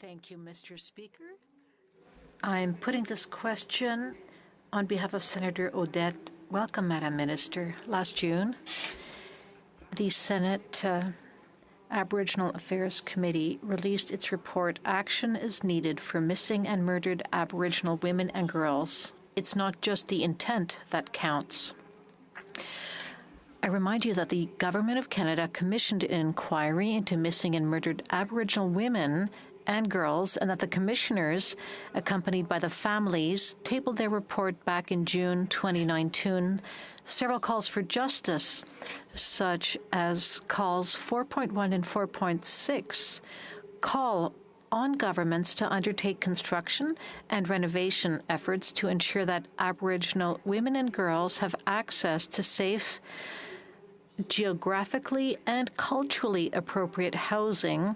Thank you, Mr. Speaker. I'm putting this question on behalf of Senator Audette. Welcome, Madam Minister. Last June, the Senate Aboriginal Affairs Committee released its report, Action is Needed for Missing and Murdered Aboriginal Women and Girls. It's not just the intent that counts. I remind you that the Government of Canada commissioned an inquiry into missing and murdered Aboriginal women and girls, and that the commissioners, accompanied by the families, tabled their report back in June 2019. Several calls for justice, such as calls 4.1 and 4.6, call on governments to undertake construction and renovation efforts to ensure that Aboriginal women and girls have access to safe, geographically and culturally appropriate housing,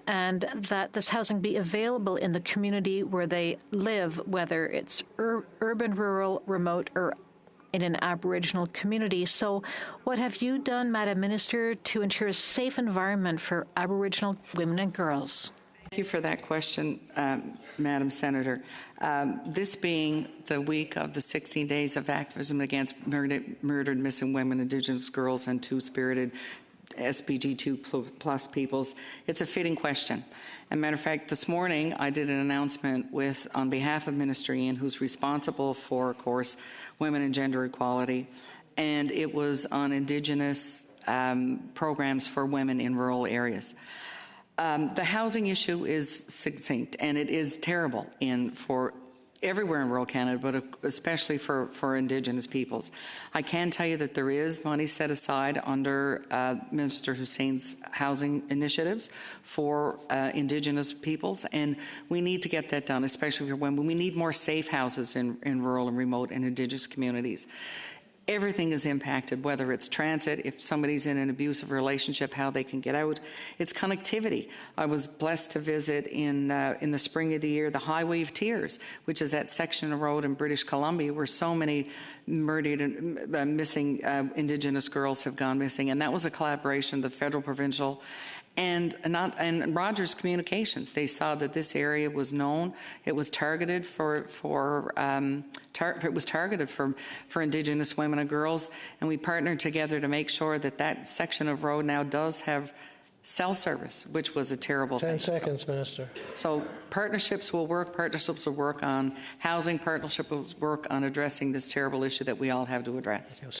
and that this housing be available in the community where they live, whether it's urban, rural, remote, or in an Aboriginal community. So what have you done, Madam Minister, to ensure a safe environment for Aboriginal women and girls? Thank you for that question, Madam Senator. This being the week of the 16 days of activism against murdered missing women, Indigenous girls, and two-spirited SPG2 plus peoples, it's a fitting question. As a matter of fact, this morning I did an announcement on behalf of Minister Ian, who's responsible for, of course, women and gender equality, and it was on Indigenous programs for women in rural areas. The housing issue is succinct, and it is terrible for everywhere in rural Canada, but especially for Indigenous peoples. I can tell you that there is money set aside under Minister Hussein's housing initiatives for Indigenous peoples, and we need to get that done, especially for women. We need more safe houses in rural and remote and Indigenous communities. Everything is impacted, whether it's transit, if somebody's in an abusive relationship, how they can get out. It's connectivity. I was blessed to visit in the spring of the year the Highway of Tears, which is that section of road in British Columbia where so many murdered and missing Indigenous girls have gone missing. And that was a collaboration of the federal, provincial, and Rogers Communications. They saw that this area was known. It was targeted for Indigenous women and girls, and we partnered together to make sure that that section of road now does have cell service, which was a terrible 10 thing. seconds, Minister. So partnerships will work. Partnerships will work on housing. Partnerships will work on addressing this terrible issue that we all have to address.